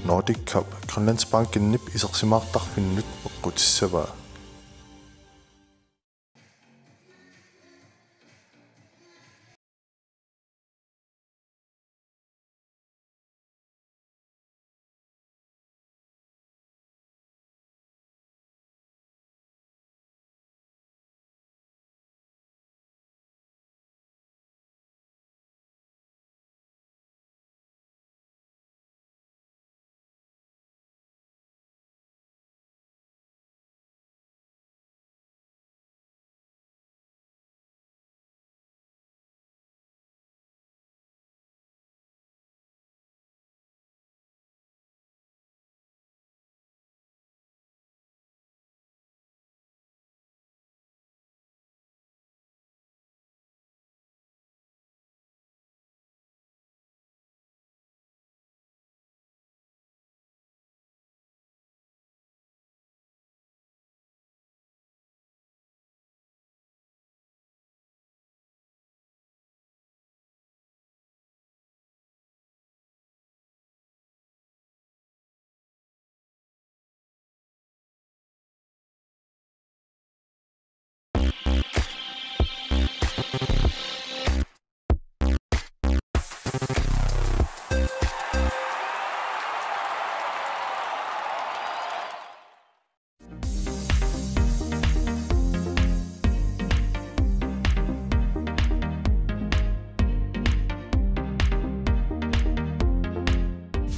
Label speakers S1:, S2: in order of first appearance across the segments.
S1: Nordic Cup Grønlands banken nip isersimaartarfinnut eqqutissavaa.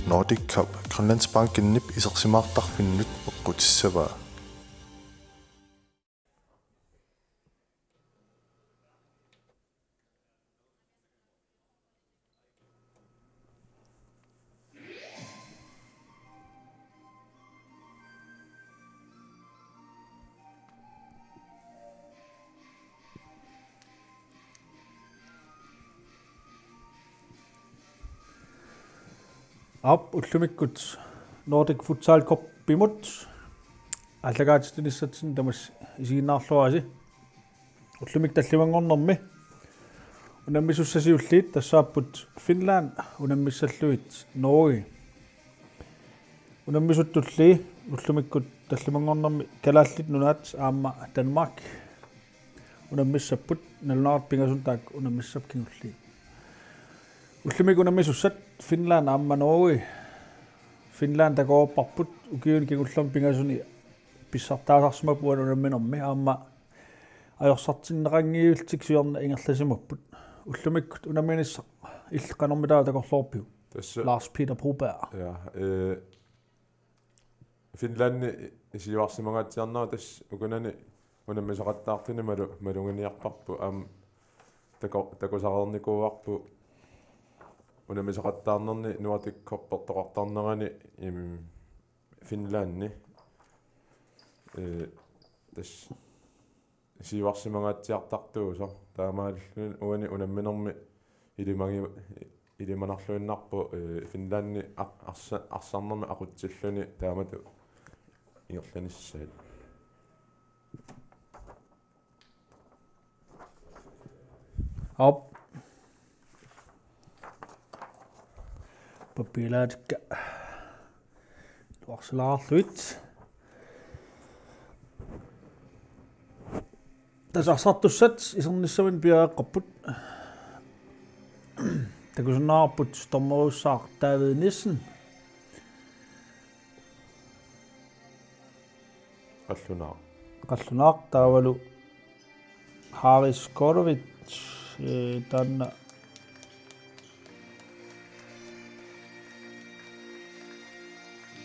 S1: Nordic Cup Grønlands banken nip isersimaartarfinnut eqqutissavaa.
S2: Ullumikut Nordic futsal koppimut аллагаатитинissatsin тамас isiinnaarluasi ullumik tallimangornermi unammissussasiulliit tassaapput Finland unammissalluit Norge unammissuttulli ullumikkut tallimangornermi Kalaallit Nunaat aamma Danmark unammissapput nalnaart pingasun taak unamissap kingulli ullumik unammissussat Finland aamma Norge Finland takoorparput ukiun kingullam pingasuni pissartaasarsimapuan unamminermi aamma ajorsortinnerangiultik suorna ingerlasimapput ullumikkut unamminissa illeqanermitaa takorlorpiu Lars Peter Broberg
S3: ja Finland isiuarsimagaatiarnaa tass ukunani unammisaqattaartuni malunginiarparpu takosarernikuuarpu unammisaqattaarnerni Nordic koppertoqartarnerani Finlandni tass isiuarsimagaatiartartuuso taamaallun uani unamminermi ilimanarluinnarpu Finlandni arsarnermi aqutsilluni taamatu ingerlanissaat
S2: op papilaatkä tuokselaarluit tasartussat isernissamin piaqapput takusunnaarput stormeruussaartaavidnissen qallunaaq taavalu Haris Korovits tanna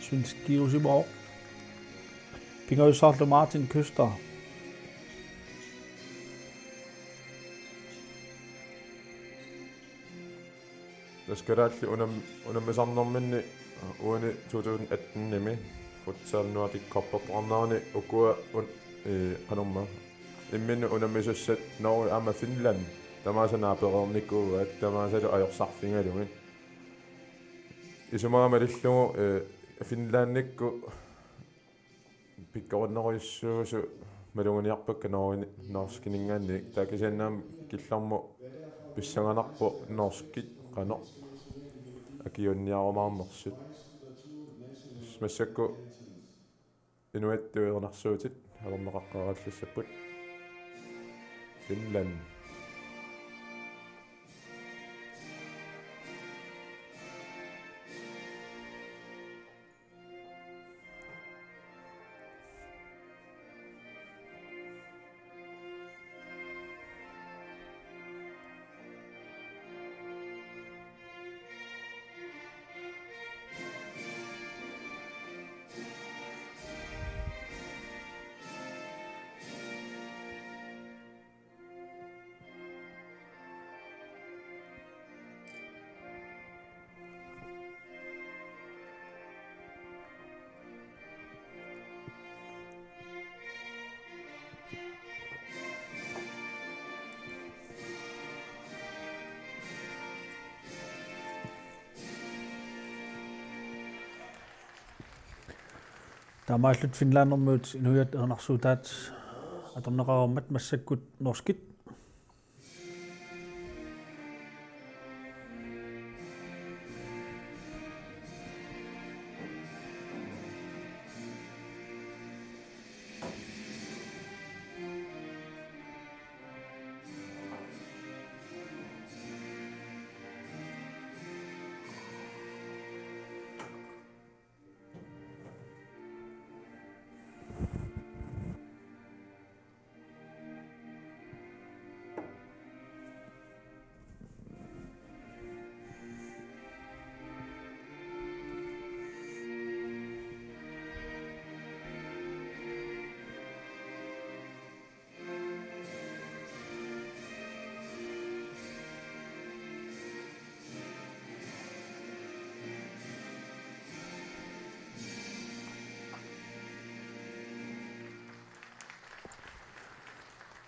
S2: svenskiusiborg pingaussaarlu Martin Køster
S3: taskaraalli unammisarnerminni uani 2018 nimi futsal Nordic koppertornaani ukua qanorma imminnu unammissussat Norge aama Finland tamaasanaaperiornikkuuat tamaasalu ajorsarfingalungin isumaramalillugu Finlandikku pikkorunneruissuusu malunguniarpakka norskiningaanni taakisiannaam killarmu pissanganarpu norskit qano akiunniarumaarnersut massakku inuattuernersuutit alerneqaqqarallussaput Finland.
S2: Taamaallut Finlandermut inuiat ernersuutaat atorneqarummat massakkut norskit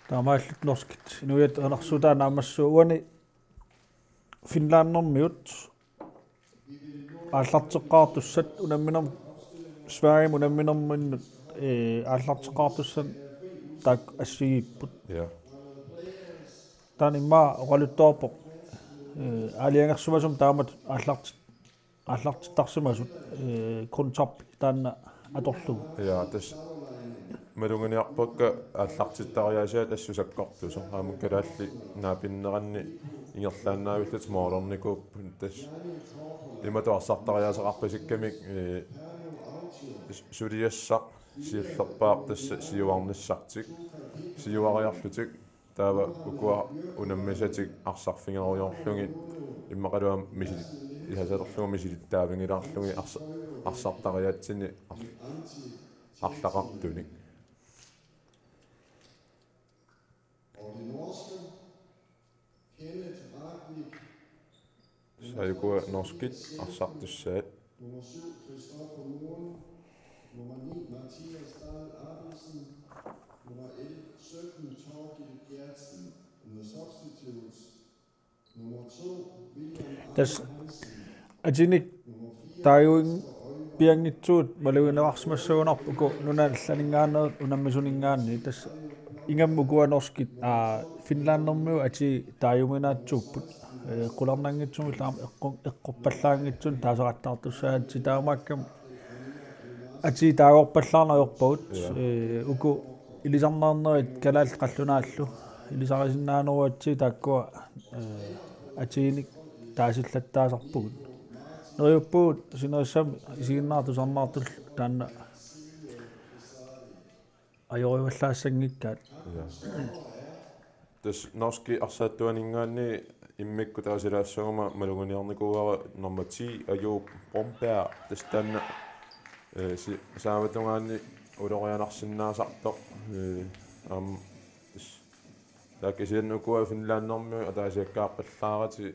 S2: taamaallut norskit inuiat ernersuutaa naamassuu Finlandermiut aallarteqqaartussat unamminam Sverige unamminerminnut aallarteqqaartussan taak assigiipput
S3: Ja.
S2: taanimmaa oqaluttoorpoq aaliangersumasum taamat aallartittarsimasut grundtoppi taanna atorlugu
S3: Ja, tas malunguniarpakka аллартиттариасаат ассусаккортусо аамуккалаалли наапиннеранни ингерлааннаавиллут моолорникууппун тас иматуарсартариасеқарпасиккамик сулиассақ сиуллерпаақ тасса сиуарниссартик сиуариарлутик таава укуа унаммисатик арсарфингеруйорлугит иммақалуам мисили ихасалерлугу мисилиттаавингилаарлуги арсартариатсини арлақартуник Sayukua norskit arsartussaat
S4: Nummer 7 Christoffer Moren, nummer 9 Mathias Dahl Arvidsen, nummer 17 Torgild Gertsen, and the substitutes nummer 2 William
S2: tas
S4: Hansen,
S2: atinik taayuing piangnitsuut maluinerarsimassuunarpuku nunaallaningaaneet unammisuninggaanni tas ingammukua norskit Finlandermiu ati taayuminaatsuupput qularnangitsumillarm eqqorpallaangitsun taasaqattaartussaatsi taamaakkam ati taagorpallaarnajorpagut uku ilisarnaarnerit kalaalt qallunaallu ilisarisinnaanoruatsi taakkua atiinik taasillattaasarpugut neriuppugut sinerissami isiginnaartusarnaartull taanna ajorivallaassanngikkaat
S3: tas norski arsaattuaningaanni immikku taasilaassuuma malunguniarnikuuara nummer 10 aju Bromberg tas taanna saamatунгаанни улорианарсиннаасарtoq таакисианнукуа Finlandermiu атаасиаккааппаллаарати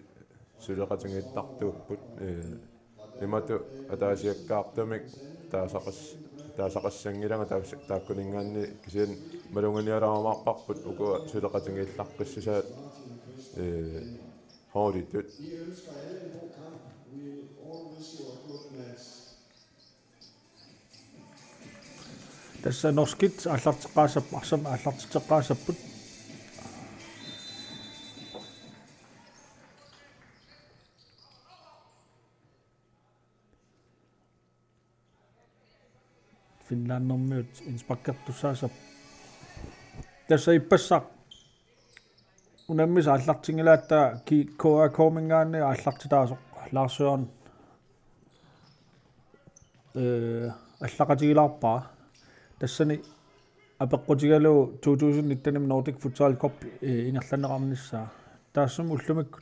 S3: сулеқатингиттартууппут имату атаасиаккаартамик таасақассангилага тааккунингаанни кисиан малунгуниаларамаарпарпут укуа сулеқатингиилларпассусаат хоолитут
S2: tassa norskit аллартеққаасап аллартитеққаасаппут Finlandermødet inspakkertussaasap tässä ippassa unemmissa allartingilaatta KNR koomingaanni allartitaasoq Lars-Søren allaqatigilaarpaa tassani apeqqutigalu 2019 Nordic Futsal Cup ingerlaneqarnissaa taassum ullumik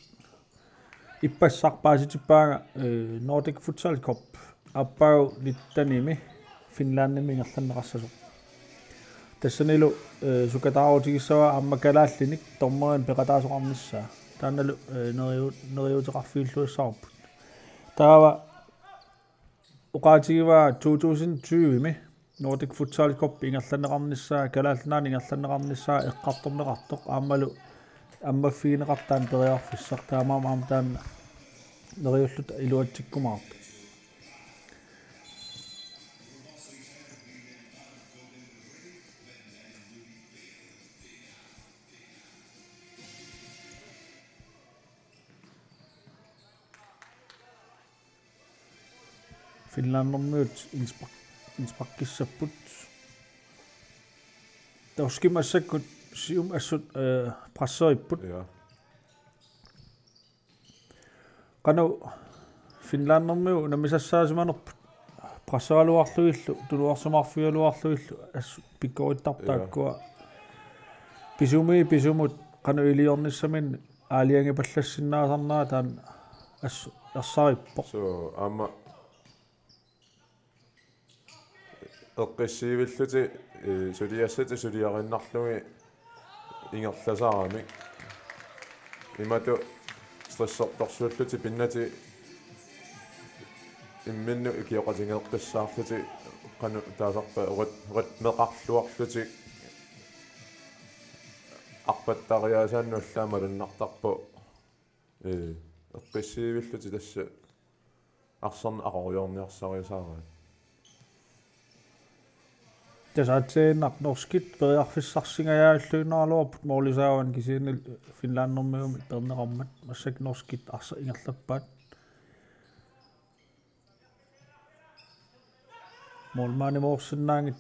S2: ippassarpaasitippaaga Nordic Futsal Cup appau littanimi Finlandimi ingerlaneqarsasoq tassanilu sukataaruutigissawa amma kalaallinik tormeriin peqataasoqarnissaa taannalu neriuteqarfiulluissaarput taava uqaatigiva 2020 Nordic Futsal Cup ingerlaneqarnissaa kalaallinaan ingerlaneqarnissaa eqqartorneqartoq aammalu аммаффигинеқартаан периарфиссар таамаам таанна нериуллута илуатсиккумаарта Finlandermødet inspakissaput torskimassakut sium assut prassoipput qanu Finlandermøu namisassaasimanerput prassaaluarluillu tuluarsumarfialuarluillu assu pikkorittartaakkua pisumut qanu iliornissamin aaliangi pallassinnaasarnaa taan assu ersarippo
S3: so amma eqqissiivilluti suliassati suliarinnarlugi ingerlasaarami imatu stressortorsuulluti pinnati imminnu ikioqatingeeqqissaarluti qanu taasarpa rat meqarluarluti arpattariaasaannullaamalunnartarpu eqqissiivilluti tassa arsorna aqoriorniarsariusaaraa tasaatseenaq norskit periarfissarsingajaallуинаарluarput moolisaawan kisiinil Finlandermøumi perneqarmat massak norskit arsa ingerlappaat moolmaani moorsinnaangit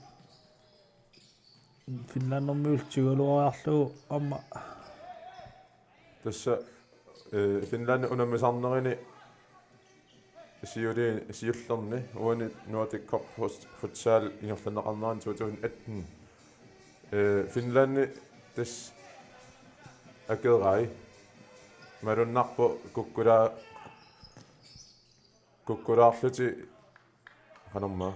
S3: Finlandermøultigualuariarlugu amma tassa Finland unammisarnerini siullerni uani Nordic Cup Futsal ingerlaneqarnaan 2018 Finland tas akerai marunnarpu kukkulaarluti qanerma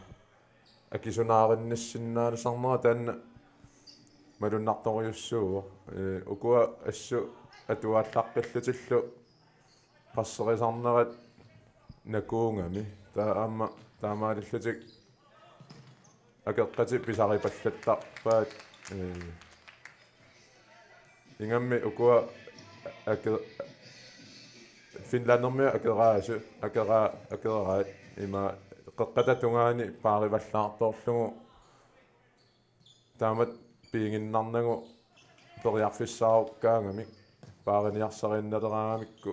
S3: akisunaarinnassinnaalisarnera taanna malunnartoriussuugu ukua assu atuallaqqillutillu qasseriisarnerat nakuungami taama taamaalillutik akeqqati pisaripallattarpaat ingammi ukua Finlandermi akeraat ima qeqqatatungaani paarivallaartorlugu taamat piinginnarnagu periarfissaarukkaagamik paariniarsarinnaleraamikku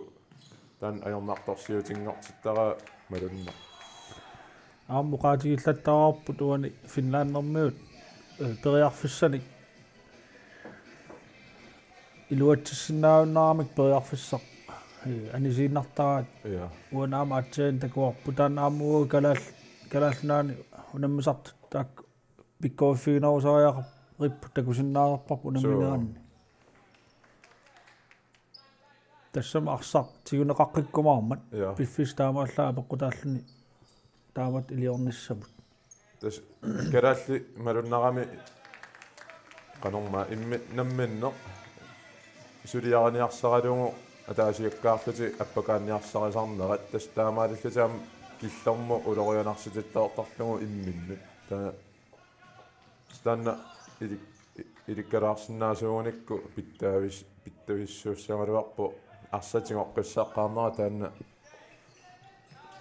S3: tan ajornartorsiutinngortittara malunna
S2: aamuqaatigillattararput uani Finlandermøut periarfissanik iluatissinnaaunnaaramik periarfissaq anisiinnartaraat uanaama atsiin takuarpu taan aamugu kalaallunaani unammisart taak pikkoiffiginerusariaqar rippu takusinnaarparpu unammineranni tassama arsaq tiguneqaqqikkumaarmat piffis taamaallaa apeqqutaalluni taamat iliornissamut
S3: tas kalaalli malunnarami qanorma immi namminneq suliaraniarsaralugu ataasiakkaarluti appakaanniarsarisaarnerat tas taamaalillutaam killormu ulorianarsitittoortarlugu imminnu taa stanna ilikkalаарsinnaasuunikku pittavissuussamaluarpu арсатингоққиссааққарнера таанна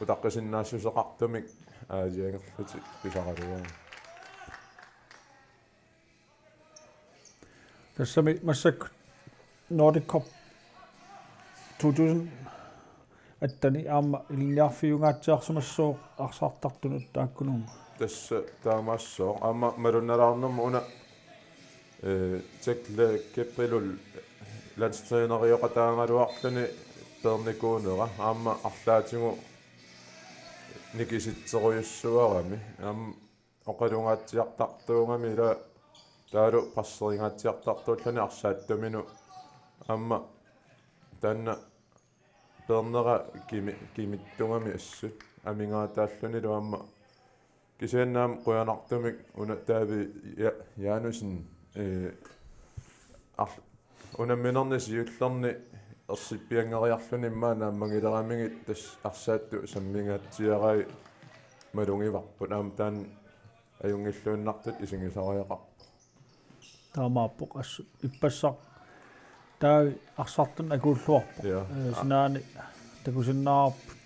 S3: утаққисиннаассусеқартумик аажиангерлути писаралуа
S2: тассами массак Nordic Cup 2000 аттани аама илниарфиунгаатсиарсумассоо арсаартартунут тааккунунга
S3: tässä taamasso amma marunaraarnum una tekle keppilul landstræneriqataangaluarluni pernikuunera amma arlaatigu nikisitseruyussuarami oqalungaatiartartuungami ila taalu passeringaatiartartuullani arsaattuminu amma tanna pernera kimittungami assut amingaataalluni lu amma kisiannaam quyanartumik una taavi yaanusin unamminernis iullerni ersippiangeriarluni immaa naammangileramingit tas arsaattu sammingaatiarai malungivarput aam taan ajungilluunnartut isingisariaqar
S2: taamaappoq assut ippassaq taavi arsartun akuulluarpo sinaani takusinnaarput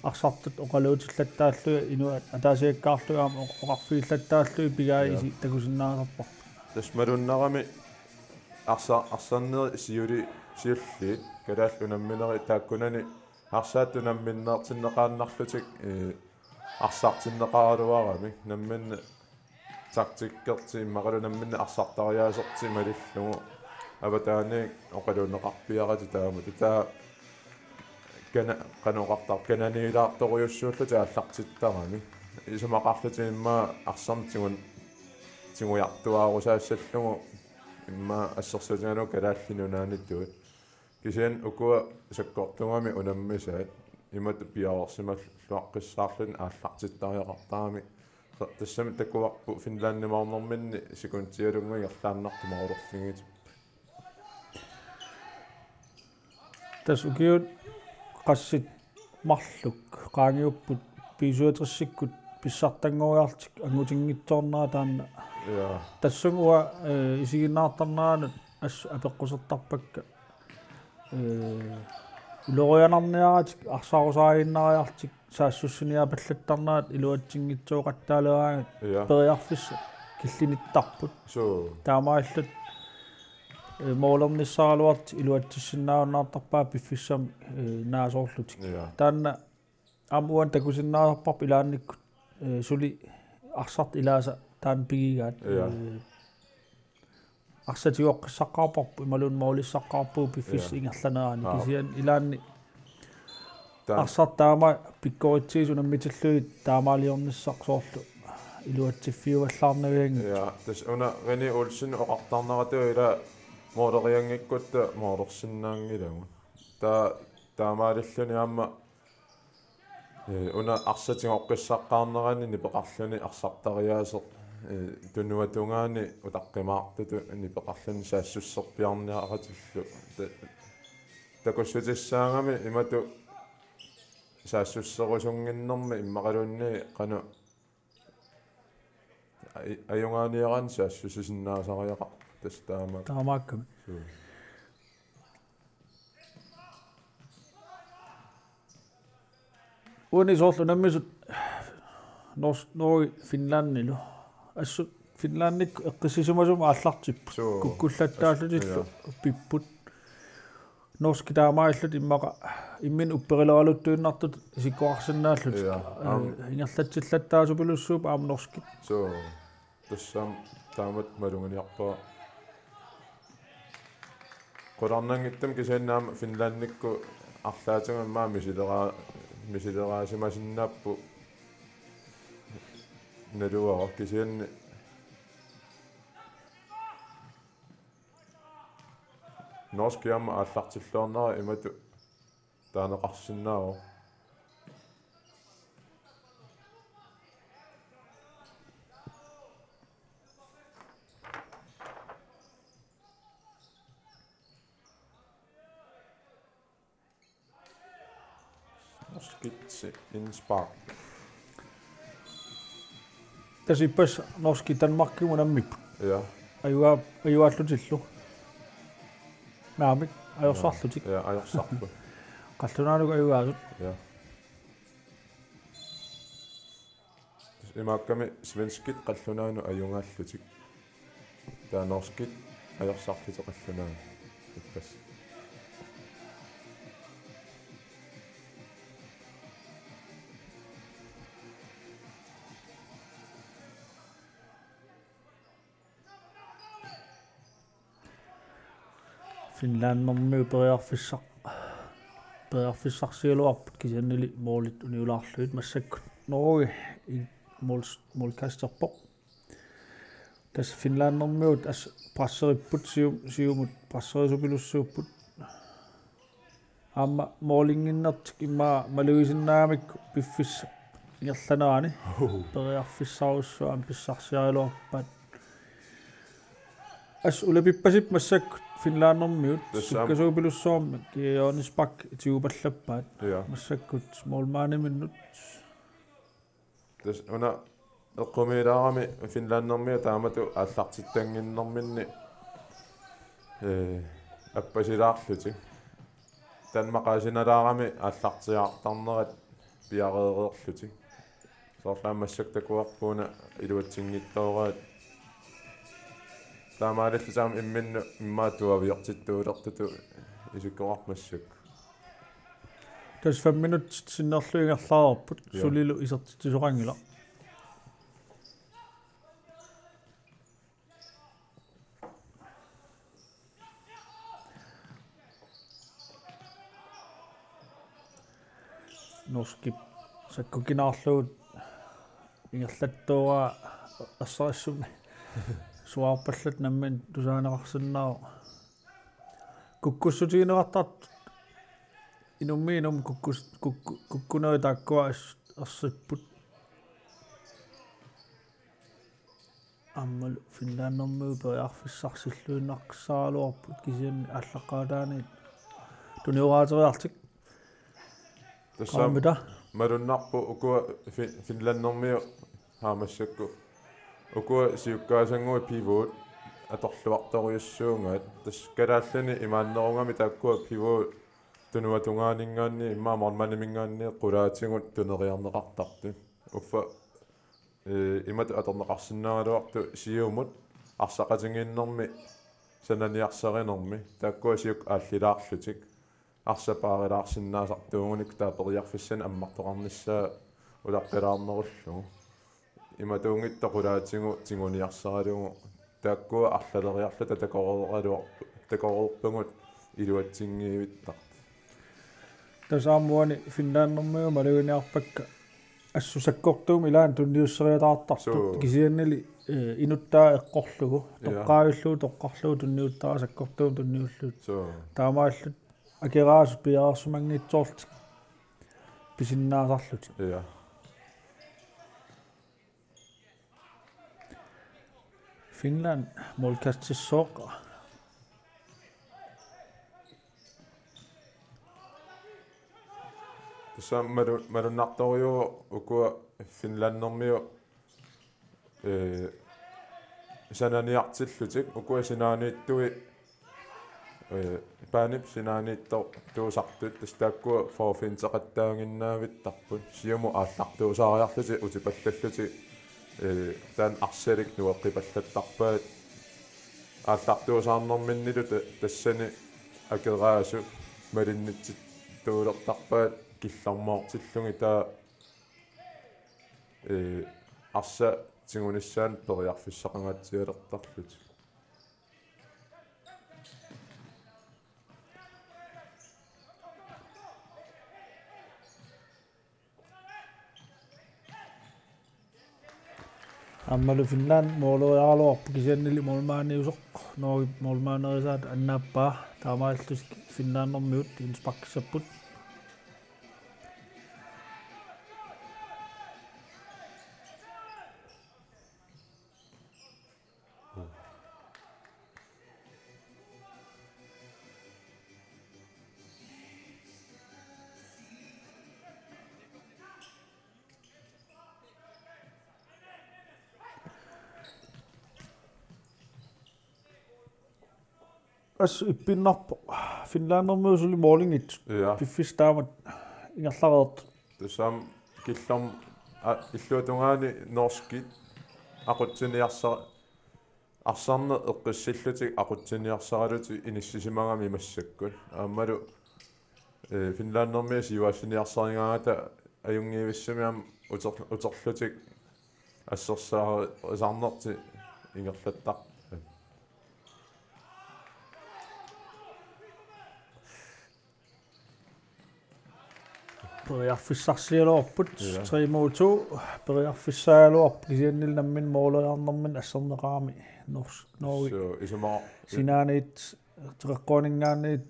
S2: arsartut oqaluutillattaalluga inuat ataasiakkaarlugaam oqarfiillattaallugi pigaayisi takusinnaarappa
S3: tasmalunnerami arsarneri siulliit kalaallunammineri taakkunani arsaattunamminneertinneqaannarlutik arsartinneqaraluarami namminne taktikkerti immaqalunamminne arsartariaaserti malillugu avataani oqaluunneqarpiarati taamut taa qanoqartar kananiilaartoruyussuullu taallartittarami isumaqarluti immaa arsartigun tingujartuaarusaassallugu immaa assersuutigalu kalaallinunaanittuut kisian ukua sakkortungami unammisaat imat piaorsimalluaqqissaarlun aallartittariaqartarami tassami takuarpu Finlandimaornerminni sikuntialungi erlaannartumarullingit
S2: tas ukiut qassit marluk qaangiupput piisuutersikkut pissartanngoriartik angutingitsoornaa taanna tassungua isiginnaartarnaanut apeqqusertarpakka ulorianarniaratik arsaarusaainnariartik saassussuniapallattarnaat iluatsingitsooqattaalerangat periarfissa killinittarput taamaallut moolernissaaluart iluatsissinnaarnaartarpaa piffissam naasoorlutik taanna amuan takusinnaarparp ilaannikkut suli arsart ilaasa taan pigigaat arsatioqqissaqarparpu imalun moolissaqarpuu piffis ingerlaneraani kisian ilaanni arsart taama pikkoritiis unammitillugit taamaaliornissaqsoorlu iluatsiffiuvallaarnaviangut
S3: tas una Rene Olsen oqartarneratu ila mooleriangikkutta moolorsinnaangilagu taamaalilluni aamma una arsatingoqqissaqqaarnerani nipeqarluni arsartariaaser tunuatungaani utaqqimaartutu nipeqarluni saassusserpiarniaratillu takussutissaangami imatu saassusserusunginnermi immaqalunni qanu ajungaaniaran saassusisinnaasariaqa
S2: taamaakkami uuni soorlu nammisut Norge Finlandilu assut Finlandik eqqissisumasum aallartippu kukkullattaallutillu pipput norski taamaillut immaqa immin upperileraluttuinnartut isikkoarsinnaallut ingerlatsillattaasupilussuup aam norski
S3: tassam taamat malunguniarpaa qolarnangittam kisiannaam Finlandikku arlaatagammaa misileraasimasinnaappu naluara kisianni norskiamma aallartilluarnera imatu taaneqarsinnaaro norskitsi inspark
S2: tasippas norski Danmarkimunammipput ajuaallutillu naamik ajorsarlutik
S3: ajorsarpu
S2: qallunaanugu ajugaasut
S3: imaakkami svenskit qallunaanu ajungaallutik taa norskit ajorsarlute qallunaanu ippas
S2: Finland normi periarfissarsialuarput kisanili moolit uniulaarluit massakkut Norge i molkasterpoq tas Finland normiut as prasseripput siumut prasserisupilussuupput amma moolinginnertik imma maluisinnaamik piffissa ingerlanaani periarfissarussuam pissarsialuarpat as ulepippasip massakkut Finland normiut sukkasuupilussuarmi kiionispak tiupallappaat massakkut smallmaaniminnut
S3: tas una eqqumilaarami Finland normi taamatu аллартиттангиннэрминни аппасилаарлути танмақаасиналаарами аллартиаартарнерат пиареереерлути соорлаамассак такуарпуна илуатсингиттоораат таамааллутаам имминну иммаатуавиортиттуулертуту исуккоармассак
S2: tas 5 minut sinnerluingerlaarput sulilu isertitisuqangila norskip sakkukinaarluut ingerlattuuraa assarissumni suarpallat nammin tusaaneqarsinnaa kukkussutigineqartart inummiinum kukkuneritaakkua ersipput ammal Finlandermuu periarfissarsilluinnaqqissaaluarput kisianni ааллаққаалаани туниораатериартик
S3: тассаамита малуннарпу укуа Finlandermiu хаамассакку укуа сиуккаасангуи пивуут аторлуарториуссуунгаат тас калааллани имааннерунгами тааккуа пивуут тунуатунгаанинггаанни иммаамарманимингаанни qulaatигут тунериарнеқартарту уффа имат аторнеқарсинааруарту сиумут арсақатингиннэрми сананиарсаринерми тааккуа сиук ааллилаарлутик арсапаарилаарсинаасартуугуник таапериарфиссана аммартоқарниссаа улаққилаарнеруллугу иматуунгитто qulaatigu тигуниарсаралугу тааккуа арлалериарлута такорерпугут илуатсингиивиттар
S2: tasaamuani Finlandermiu maluiniarpakka ассусаккортуум илаан тунниуссериатаартартут кисианнали инуттаа эққорлугу тоққаавиллуу тоққарлуу тунниуттаа саккортуум тунниуллут таамааллут акераасу пиаарсумагниитсоорт писиннаасарлут
S3: я
S2: Finland молкастиссооqa
S3: малуннарториу укуа Finlandermiu сананиартиллутик укуа синаанииттуи паанип синаанииттор туусартут тастааккуа форфинтеқаттаагиннаавиттарпут сиуму ааллартуусаариарлути утипаллаллути таан арсалик нуэққипаллаттарпаат ааллартуусаарнэрминнилу тассани акераасу малиннитсит туулертарпаат киллармоортиллуги таа арса тигуниссаан периарфиссақангаатсиалертарлут
S2: аммалу Finland моолориаалуарпу кисианнили молмааниусоқ Norge молмаанерисаат аннааппаа таамааллус Finlandermiut инспаккисаппут as ippinnarpo Finlandermiu suli moolingit piffistaamat ingerlareert
S3: тассаам килларм иллуатунгаани норскит aqutsiniarsara арсарне эққиссиллутик aqutsiniarsaralути иниссисимагами массаккут ааммалу Finlandermi сивассиниарсаригаата аюнгиивиссамиам утерлутик ассерсаа саарнерти ингерлаттар
S2: Periarfissarsialuarput 3-2 periarfissaaluarp kisiannilnammin moolojarnermin assarneqaami Norge
S3: so isuma
S2: sinaaniit teqquaningaanniit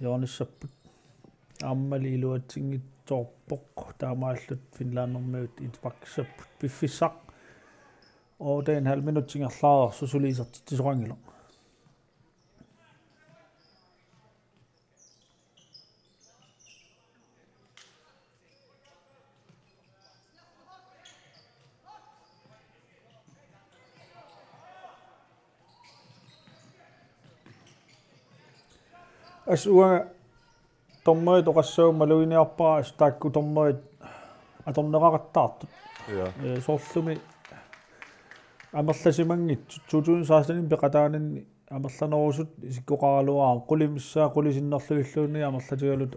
S2: joornissapput aammali iluatsingitsoorpoq taamaallut Finlandermiut itpakkissapput piffissaq oo 1,5 minuttingerlaarersu suliisertittisorangila Asua tommoit oqassuum maluiniarpaa astaakku tommoit atorneraqattaartut soorlumi amerlasimangit 2016 peqataaninni amerlanorusut isikkoqaraluaa qulimissaa qulisinnerlugilluunni amerlatigalut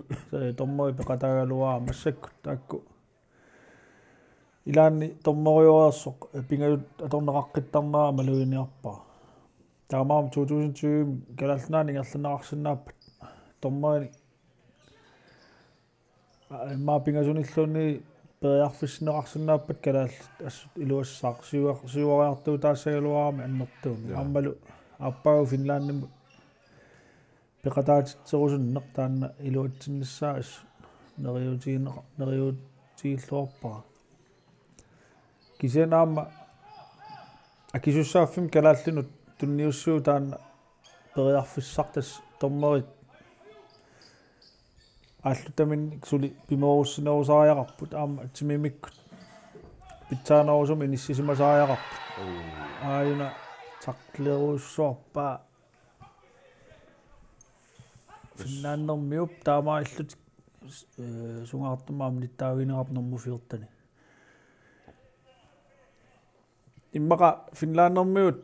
S2: tommoi peqataagaluaa massakku taakku ilaanni tommoriuarsoq pingajut atorneqaqqittarnera maluiniarpaa taamaam 2020 kalalnaani ingerlanaqarsinnaappat tommani maapingasunilluunni periarfisneqarsinnaappat kalaall assut iluassaaq siuariartuu taassagaluarami annertuumi aammalu aappaagu Finlandimmut peqataatitserusunneq taanna iluatsinnissaa assut neriutiilluarpaa kisianaamma akisussaaffim kalaallinut tunniussuu taanna periarfissartas tommerit ааллутамин сули пиморуссинерусариақарпут аама атсимимиккут питсааnerusum иниссисимасариақарпут ааюна тақлеруссуарпаа финнааннэрмиуп таамааллут сунгаартумаам ниттаагинеқарнэрму фиортани иммақа финлааннэрмиут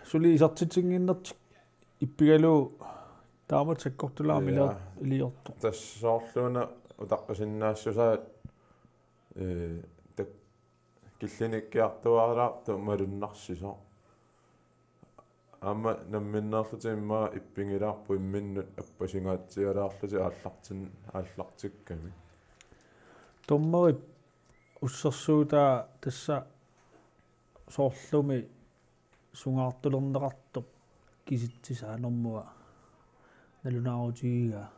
S2: сули исартитингиннертик иппигалуу таамат саккортулаами илиорту
S3: тассоорлуна утаққасиннаассусаат так киллиниккиартуараарту малуннарсисо аама намминнерлутимма иппингилаарпу имминнут аппасингаатсигалаарлути ааллартикками
S2: томмери уссерсуутаа тасса соорлуми сунгаартулернеқартоп киситсисаанэрмуа налунаарутигига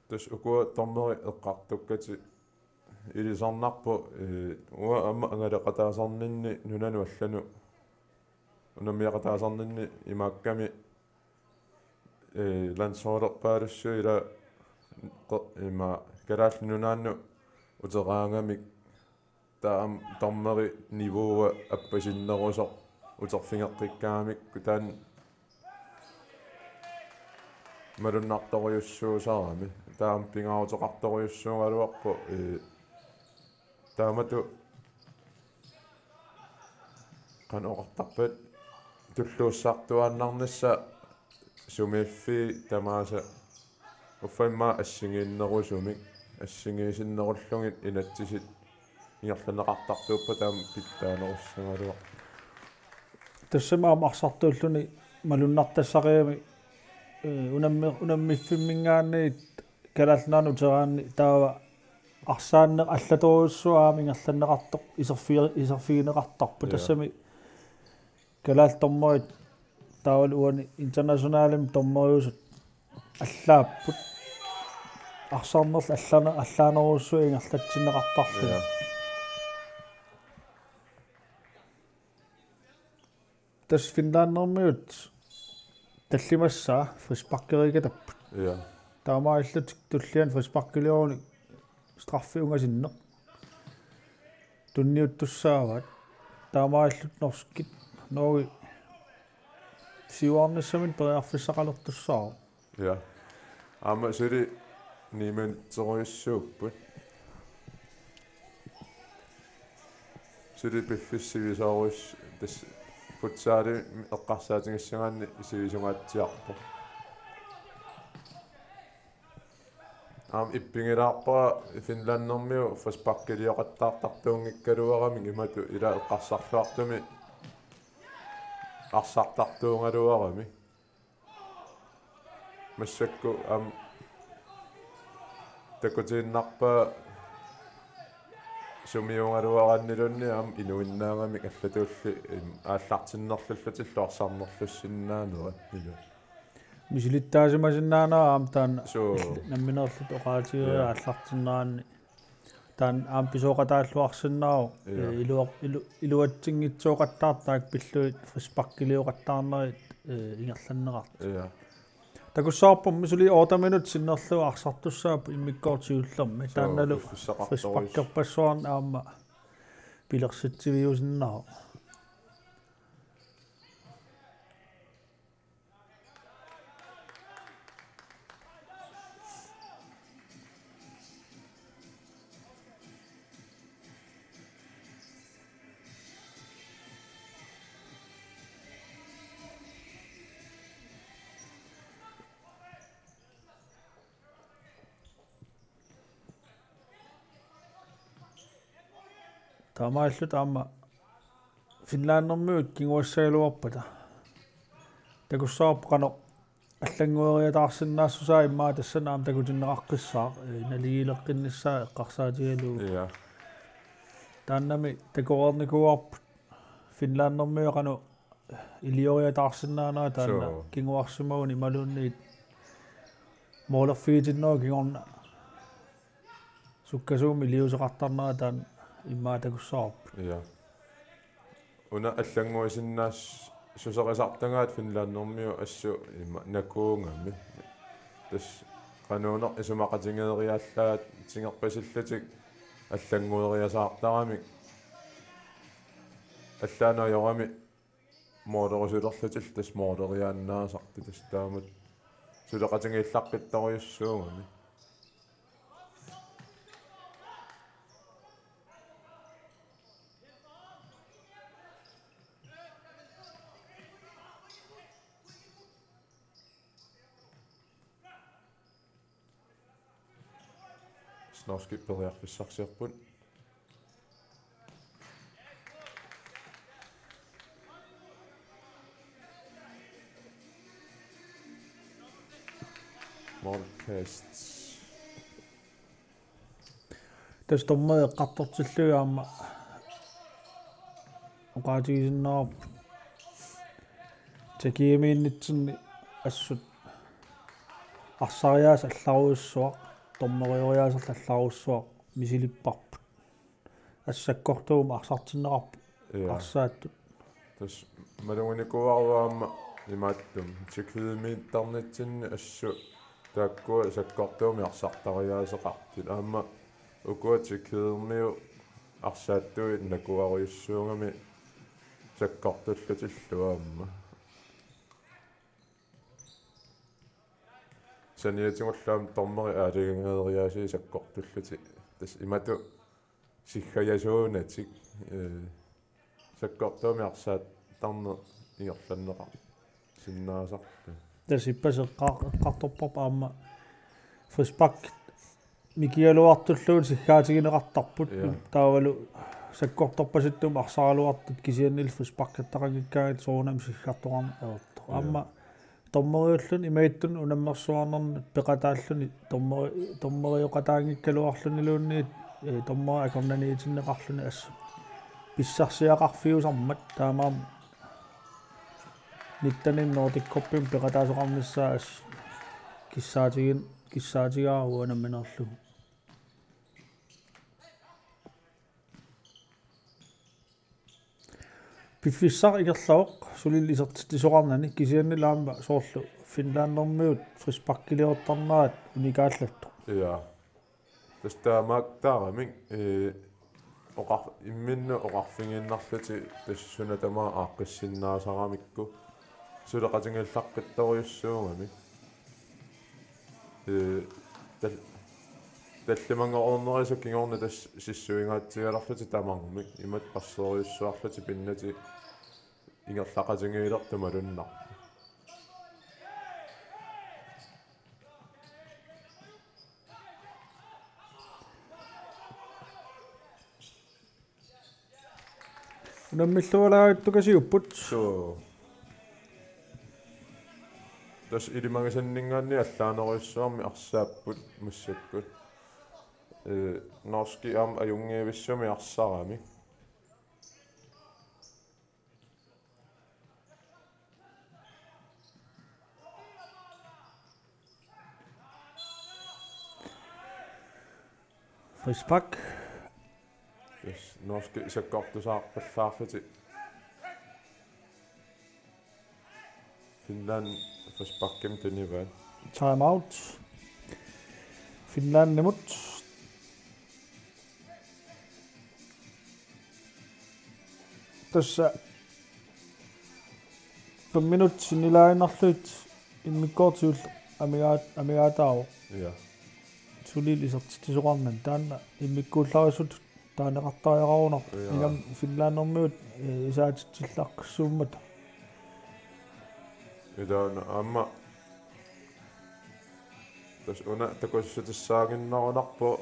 S3: тас уку томмери эққартуккати илисарнарпу уа амма ангалеқатаасарнинни нунану аллану унамиақатаасарнинни имаакками лансоолерпаалуссу ила има караал нунаанну утераангамик таам томмери нивоа аппасиннерусо утерфингеққиккаамик кутаан маруннарторюссуусарами таам пингаарутеқарторюссуунгалуарпу таамату каноқартарпат туллууссаартуааннарнасса сумииффи тамааса уффамма ассигииннерусумик ассигиисиннеруллугит инатсисит ингерланеқартартууппа таам питтаанеруссагалуа
S2: тассамаам арсартууллуни малуннартассариами унаммиффиммингаанниит калалнаanu тераанни таава арсаанне аллаторуссуаами ингерланеқартоқ исерфигинеқартарпу тассами калаал томмоит таавал уани интернационалим томмоюсут аллааппут арсаарнерл аллаанеруссуа ингерлатсинеқартарлу тас финлааннэрмиут таллимассаа фрисбаккеригатаппут таамааллут туллиан фрисбаккилиоруни страффи унгасинне тунниуттуссаават таамааллут норскит Norge сиуарниссамин периарфиссақалертуссаа
S3: аама сири нимэн теруйуссууппут сири пиффиссивисаарус тас футсаали эққарсаатингиссагаанни исивисунгаатсиарпо аам иппингилаарпара финланнэрмиу фаспаккилиоқаттаартартуунгиккалуарами имату ила эққарсарлуартуми арсартартуунгалуарами массакку аам такутииннарпа sumiungaluarannilunni am inuinnaangami allatulli aallartinnerlullutillorсарнерлуссиннаанера ила
S2: мисилиттаасимасиннаанаа аам таан намминерлут оqaатигериа аллартиннаанни таан аам писооqataаллуарсиннаау илуатсингитсооqattaartaак пиллуит фриспаккилиоqattaarнерит ингерланнеқарт такуссаарпум мисули 8 минут синнерлуа арсартуссаап иммиккоортигуллерми таанналу фриспаккерпассуарн аама пилерситсивиусиннаа таамааллут аама финлааннэрмиут кингуассагалуарпата такуссаарп қано аллангуериатаарсиннаассусаа иммаа тассанаам такутиннеқаққиссаа налигилеққиннссаа эққарсаатигалуу тааннами такоорникуарп финлааннэрмиу қано илиориатаарсиннаанаа таанна кингуарсимагуни малуунниит моолерфиитинноо кингорна суккасууми илиусеқартарнера таан иммаа такуссаарп
S3: уна аллангуисиннаас сусеқисартангаат финлааннэрмиу ассу имма накуунгами тас кануунер исумақатингериаллаат тингерпасиллатик аллангуериасаартарамик аллаанаajorami моодерусулерлутил тас моодериааннаасарти тас таамат сулеқатингииллаққиттаруйуссуугами Norske periarfissarsiarput Podcasts
S2: тас томмаа эққартортиллугаама оqaатигисиннаарп такиимииннитсинни ассут арсариаас алларуйуссуақ томмериориаасерлалларуссуақ мисилиппарпут ассаккортуум арсартиннеқарпу арсааттут
S3: тас малугуникуаруаама имааттум тиквидмииттарнитсинни ассу тааккуа саккортууми арсартариаасеқартит аама укуатиккидермиу арсааттуит накуаруйуссуугами саккортуллутиллуаама саниатингуллаам тормери аалигангеериаси саккортуллути тас имату сиггаясуунатик саккортууми арсаат тарне ингерланнеқар синнаасарта
S2: тас иппасеққарторпарпа аама фриспак микиалуартуллуут сиггаатигинеқартарпут таавалу саккорторпаситтум арсаралуартут кисианнил фриспаккаттақангиккаагит соонам сиггартоқарна аерто аама томмериуллун имаиттун унаммерсуарнерни пеқатааллуни томмериоқатаангиккалуарлунилуунниит томмери акорнаниитиннеқарлуни ассу писсарсиақарфиусармат таамаам ниттанин Nordic koppium пеқатаасоқарнissaа ас киссаатигааруа намминерлу пиффиссар игерлавоқ сулил исертитисоқарнани кисианнилаама соорлу финлааннэрмиут фриспаккилиортарнаат уникааллатту
S3: тастаамаактаарамик оқар имминну оқарфингииннарлути тассуна тамаа ааққиссиннаасарамикку сулеқатингиллаққиттаруйуссуугами таллимангоорнерису кингорна тас сиссуингаатсигаларлути тамармик имат парсериуссуарлути пиннати ингерлақатингиилертума луннар
S2: унаммиллуалаагаттукасиуппут
S3: тас илимагасаннингаанни аллаанеруйссуарми арсааппут массаккут norski am ajungeevissumi arsarami
S2: Frisbak.
S3: yes norski isakkortusaarpallaarluti Finland frisbakkem tunivan
S2: Time out. Finland imod. Tässä 5 minutter sinilainarlut immikkortuul amigaatao.
S3: ja
S2: Sulilisartisuqarnan taanna immikkuullarisut taaneqartariaqarunar igam Finlandermiut isaatitillaqssuummat
S3: idaana amma tas una takussutissaaginnerunarpo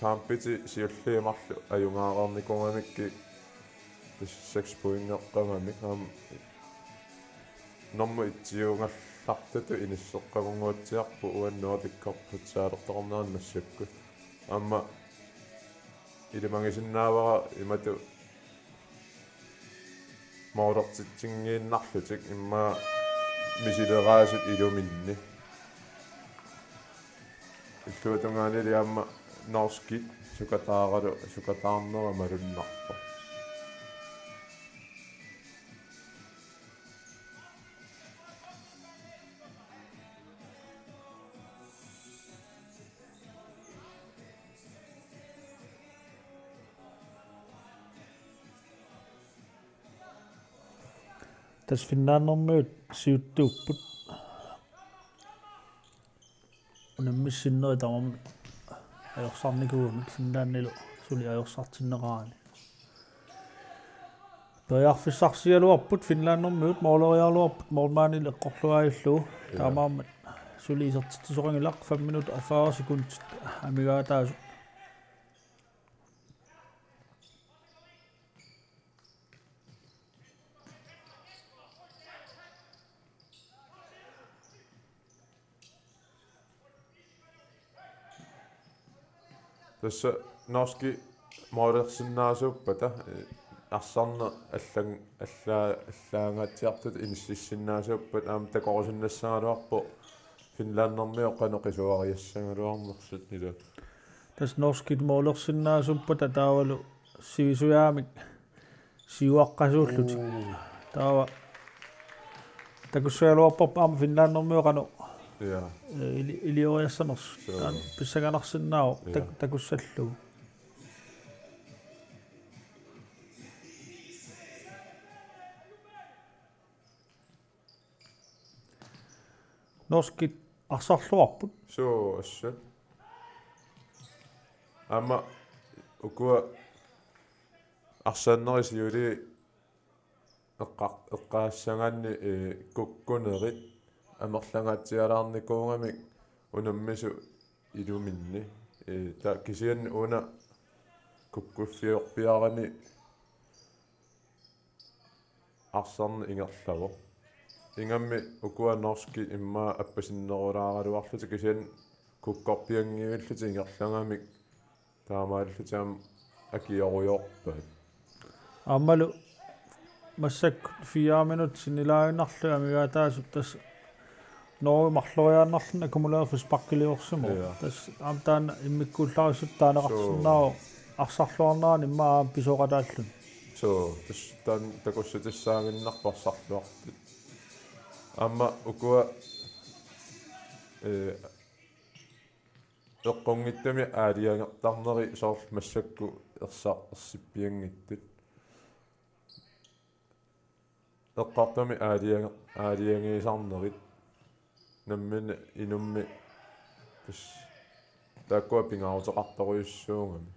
S3: kaampiti siulliimarlu ajungaaqarnikungamikki tas 6 poingeqqamami normu itsiungallartutu inisseqqagunguutsiarpu uan Nordic korputsaaleqtornaан massakku amma ilimangisinnaavara imatu maulortitsingiinnarlutik imma misileraasit iluminni illuutungaanili amma norski sukataarnera malunnarpo
S2: tas Finlandermiut siuttuupput unammissinneri tamam ajorsarnikuumik Finlandilu suli ajorsartinneqaani periarfissarsialuarput Finlandermiut mooleriarluarput mormaanil eqqorluaajullu taamaammat suli isertittisoqangilaq 5 minutter og 40 sekund amigaataasu
S3: tässä norski maulерсиннаасууппата арсарна аллаангатсиартут инississinnaasuuppat аама такорусиннассагалуарпо Finlandermiu qaноqisuariassангалуарнерсут нила
S2: tas norskit moolерсиннаасуппата таавалу сивисуяамик сиуаққасууллут таава такуссуалуарпарпа аама Finlandermiu qano
S3: ja
S2: илиориассанерс таан писсаганарсиннаау такуссаллугу norskit арсарлуарпут
S3: so assat amma ukua arsannerisiuli eqqaassangaanni kukkunerit амерлангаатсиалаарникуунгамик унаммису илуминни та кисиан уна куккуффиорпиарани арсарни ингерлаво ингамми укуа норски имма аппасиннерулааралуарлути кисиан куккорпиангивиллути ингерлангамик таамааллутиам акиоруйорпаат
S2: аммалу массак 4 минут синилаагиннарлу амигаатаасут тас Norge mарлориааннарлна аккумулеерфис тас аамтаана иммиккуулларисут таанеқарсинаа арсарлуарнаани иммаа писоқатааллун
S3: so tas tan takussutissaaginnarparsarluartut amma ukua eqqungittami aaliangertarneri soorl massakku ersippiangittut eqqartami aaliangiisarnerit nammin inummi tas taakua pingaruteqartoruissuungami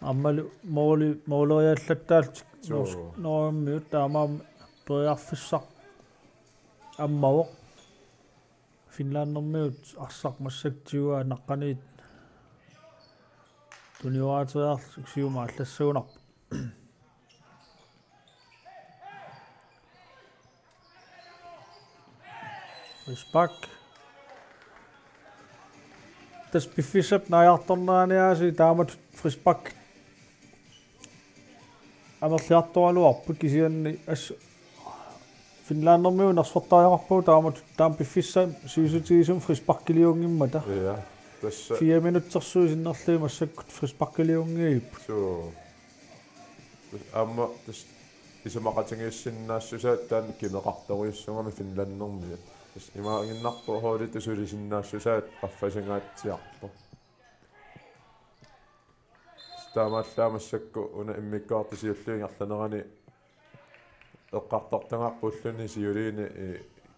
S3: аммалу моолериаллаттаалтик ноормиут таамаам периарфиссақ аммавоқ Finlandermiut арсақ массактиуа наққаниит туниуаатериарлу сиума аллассуунарпу Frisbak
S2: Tas piffisap najartornaaniaasi taamat frispak amerliartoraluarput kisianni as Finlandermiu narsfortaajaqarpu taam piffissa siisutiisum frispakkiliungimmata.
S3: Ja. Tas
S2: 4 minuttersuus innerlii massakkut frispakkiliungiip.
S3: So. Amma tas isumaqatingiussinnaassusaat taan kimeqartoriussungami Finlandermi. Tas imaaginnarpu hoolitu sulisinnaassusaat qaffasingaatsiarpu. Taamaallaamassakku una immikkaartisiulluingarlanerani eqqartartangarpulluni siuliini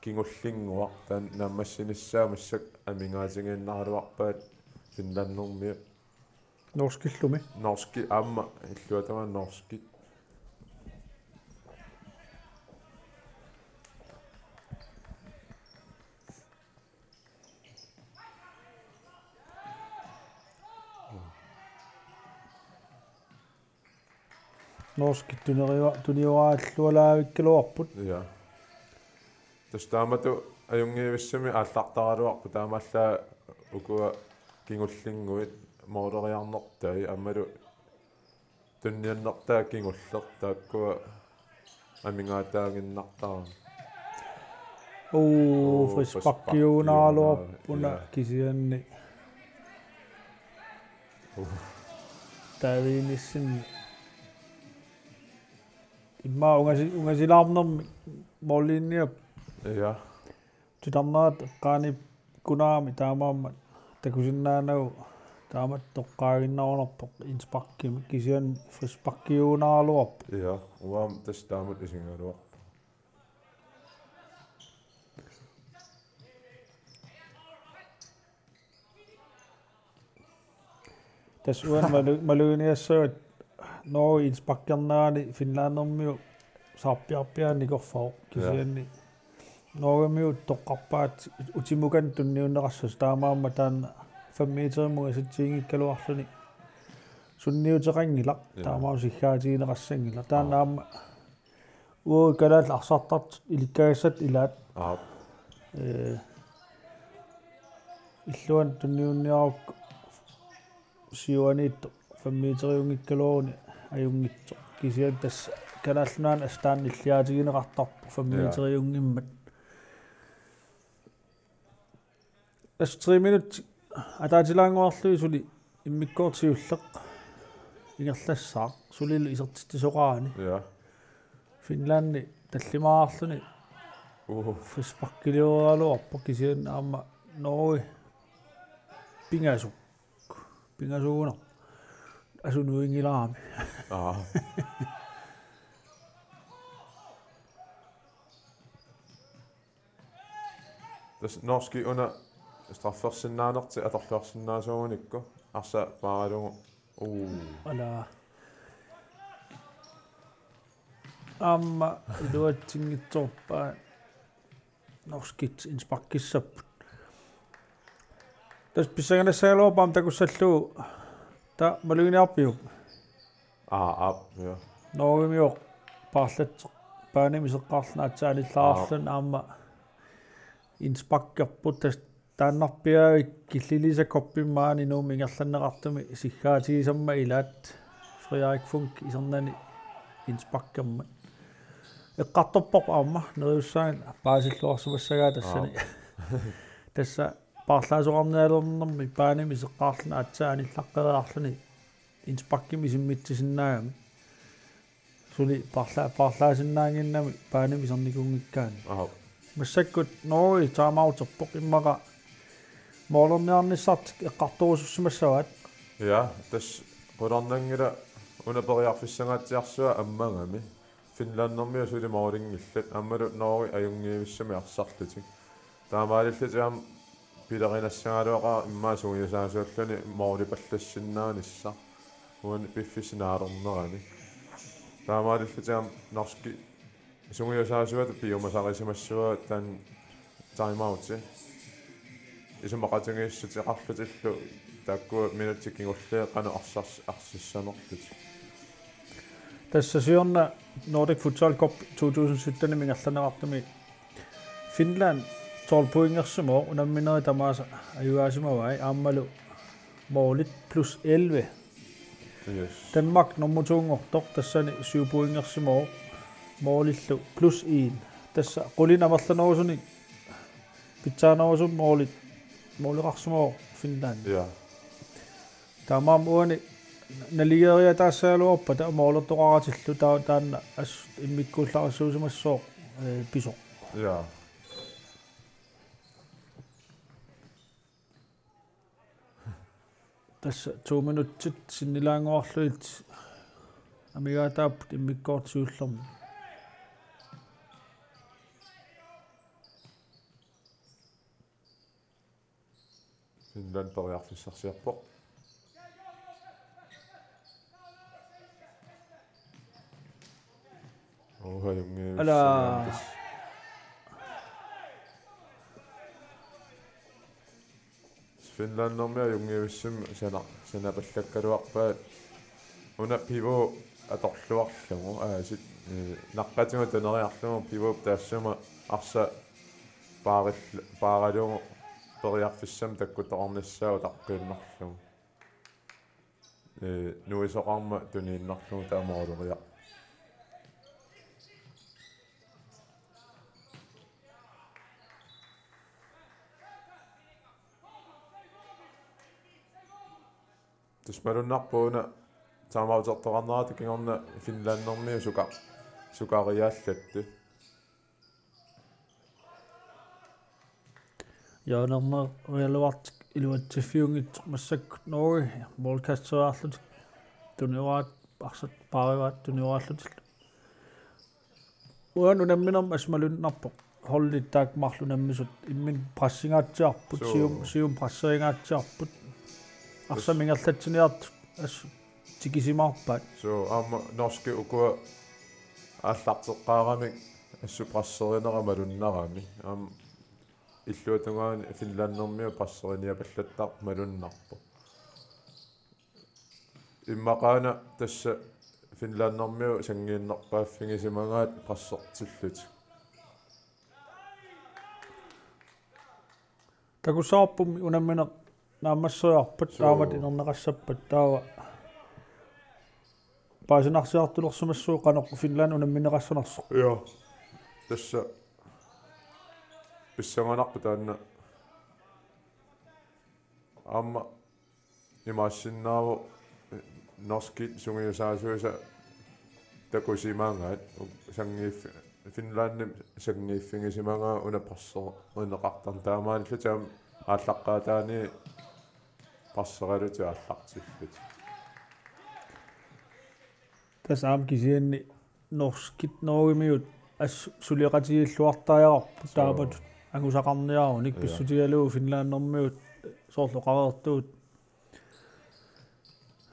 S3: kingullingua taan naammassinissaamassak amingaatingiinnaruarpaat Finlandermi.
S2: Norskillumi.
S3: Norski amma illuatama norski.
S2: Norski tunioraallualaavikkaluarput.
S3: Ja. Tas taamatu ajungiivissami aallartaraluarpu taamaallaa ukua kingullinguit mooderiarnertai ammalu tunniannertaa kingulleq taakkua amingaataaginnartara.
S2: Frispakkiunaaluarpuna kisianni. Taviinissin imma ungasilaarnermi molliinniap.
S3: Ja.
S2: Tutarnaat qaani kunaami taamaammat takusinnaanagu taamat toqqaaginnarunerpoq inspakkimi kisian frispakkiunaaluarpu.
S3: Ja, uam tas taamat isingaluaq.
S2: Tas uan maluuniassaat Norge inspakkernaani Finlandermiu saappiarpiaannikorfaq kisianni Norgemiu toqqarpaat utimukan tunniunneqassas taamaamma taanna 5 meter sittiingikkaluarluni sunniuteqangilaq taamaamu siggaatiineqassangila taannaamma kalaal arsartart ilikkaagassat ilaat illuan tunniunniaruk siuaniitto 5 meteriungikkaluaruni ajungitso kisian tas kalaallunaana astaannilliaatigineqartarpu 5 meteriungimmat as 3 minut ataatilaanguarlui suli immikkoortiulleq ingerlassaaq sulil isertittisoqaani.
S3: Ja.
S2: Finlandi tallimaarluni frispakkiliualuarpu kisian aamma Norge pingasuuna asunuingilaami.
S3: Tas norski una straffersinnaanerti atorluarsinnaasuunikku arsa paaralungu
S2: ala amma iluatsingitsorpaa norskit inspakkissapput tas pissanganassaluarpaam takussalluu ta maluuniarpiu
S3: ja.
S2: Norgemiuq paarlatseq paanimiseqqaarlunaatsaanillaarlun aamma inspakkerput tas taannarpiaavik killilisakorpimmaani nuum ingerlanneqartumi siggaatigisamma ilaat Frederik Funk isernani inspakkerma eqqartorpoq aamma neriussaan paasilluarsumassagaa tassani tassa paarlaasoqarnialuernermi paanimiseqqaarluna atsaanillaqqerearluni inspakkimi simmitsisinnaagami suli paarlaasinnaanginnami paanimisernikungikkaani massakkut Norge taamauterpoq immaqa moornerniarnissart eqqartorusussumassavaat.
S3: Ja, tas qularnangila unaperiarfissangaatsiarsua ammangami Finlandermiu suli mooringillat ammalu Norge ajungiivissami arsarlutik taamaalillatiam pilerinassangaluaqa immaa suugisaasualluni mooripallassinnaanissa uan piffissinaalernerani taamaalillatiam norski sungisaasuat biomasarisimassua tan timeouti isumaqatingiissutiqarlutillu takkua minuttikingullee qana arsissanerlut
S2: Tässä sionna Nordic Futsal Cup 2017 mingerlanerartumi Finland 12-poingersumo unammineri tamasa ajuasimavai aammalu målet plus 11.
S3: Yes.
S2: Danmark nummer 2 tassani 7-poingersumo målillu plus 1. Tässä qulinamarlanerusuni pitsaanерусum måliqarsumo Finland.
S3: Ja.
S2: Tamam uani naligeria taassaaluorpa ta målertoqaratillu taanna as immikkuullarisuusumassoo piso.
S3: Ja.
S2: Tässä 2 minuuttit sinnilaangoorluit amigaataaput immikkoortisuullermi.
S3: Finland pariarfissarsiarpo. Junge.
S2: Ala
S3: Finland normia jungiussum sana pallakkaluarpaat una pivo atorluarlugu sit naqqatinga taneriarlugu pivo taassuma arsa paaralugu periarfissam takkutaqarnissaau taqqiinnarlugu nuisoqarma tuniinnarlugu taamoruleriaq Tusmalunarpuuna taamautertoqarneraati kingorna Finlannermiu sukariaallattu.
S2: Jaanerner realuart iluatiffiungit massakku Norge målkasteraarlut tuniuraat arsat paarivaat tuniuraallutillu. Uan unamminam asmalunnarpo hollit taakmarlunammisut immin prassingaatiarput sium prasseringaatiarput арсамингаллатсиниарт ас тикисимаарпаат
S3: So norske ukua аллартеққаарамик ассупрассеринерамалуннарами иллуутунгаани Finlannermiu прассериниапаллаттар малуннарпо иммақаана тасса Finlannermiu сангииннерпааффигисимагаат прассертиллут
S2: такусаарпумми унаммина наамассоярпат таамат инернеқассаппат таава паасинарсиартулерсумассуу қанеқ Finland унамминеқассанарсо
S3: Ja. Tässä pissanganarpu taanna amma imaassinnaavo norskit sungiusaasuusa takusimaangaat sangiif Finlandim sangiiffingisimanga unaparser uneqartar taamaanillu taam ааllaqqaataani passeraluti aallartillut
S2: тасаам кисианни норскит ноогимиут ас сулиqatiilluartaajararpu таамат ангусақарниаруник писсутигалуу Finlannermiut соорлоқареертуут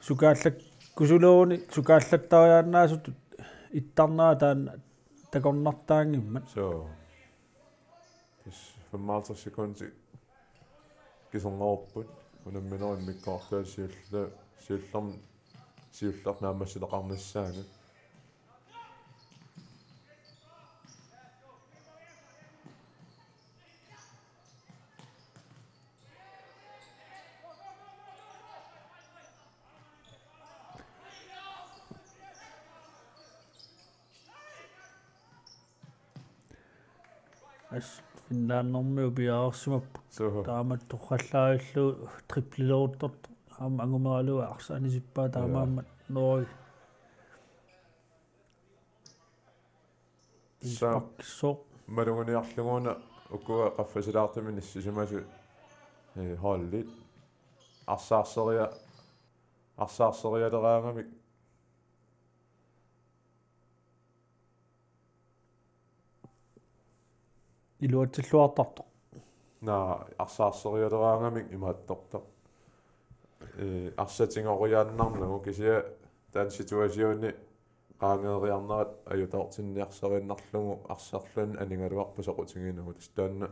S2: сукааллак кусулууни сукааллаттариаанаасут иттарнаа таана такорнартаангиммат
S3: so this 55 sekunder кисорнеруппут унамминерим миккоортаа сиуллер наамассилеқарнассаани
S2: ас Finlannermiu piaarsimappu taamat torrallaaillu triplileruttort aama angumeraluga arsaanisippa taamaammat Norge
S3: so malunguniarlunguuna ukua qaffasilaartami nassisimasu hollit arsaarseriyaleraangamik
S2: iluatilluartartoq
S3: naa arsaarseriyaleraangamik imaattortoq arsatingoriaannarnagu kisia taan situasiuni qaangeeriarnerat ajutaortinniarserinnarlugu arsarlun aningaluarpu soqutiginugu tastaanna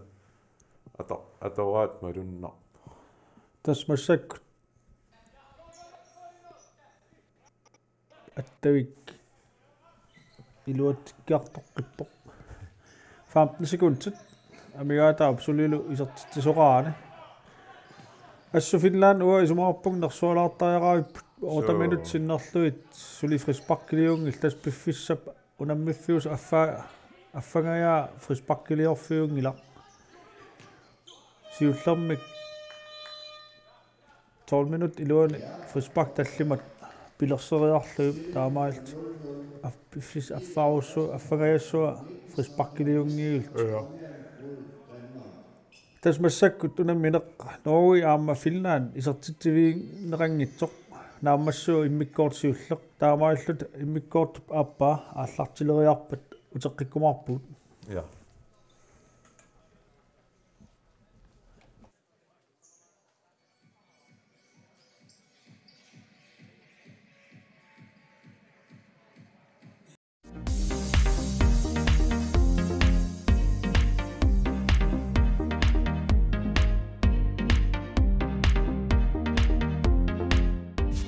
S3: atoraat malunnar
S2: tasmassak attavik iluatikkiartoqqippoq 15 sekundtit Amigaata absoluut isartisoraane. Assu Finland uа isumarpung nersualaartariaraip 8 minut sinnerluit suli frispakkiliungil tas piffissap unammifius affangaya frispakkiliorfiungila. Siullermik 12 minut iluani frispak tallimat pilerseriarlup taamaalt affiffis affarussua affangayassuа frispakkiliungiult. Tas massakkut unammineq Norge aamma Finland isartittiviinerangitsoq naammassuu immikkoorsiulleq taamaallut immikkoort aappaa aallartileriarpat uteqqikkumarput.
S3: Ja.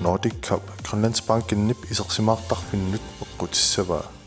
S1: Nordic Cup Grønlands Banken nip isersimaartarfinnut eqqutissavaa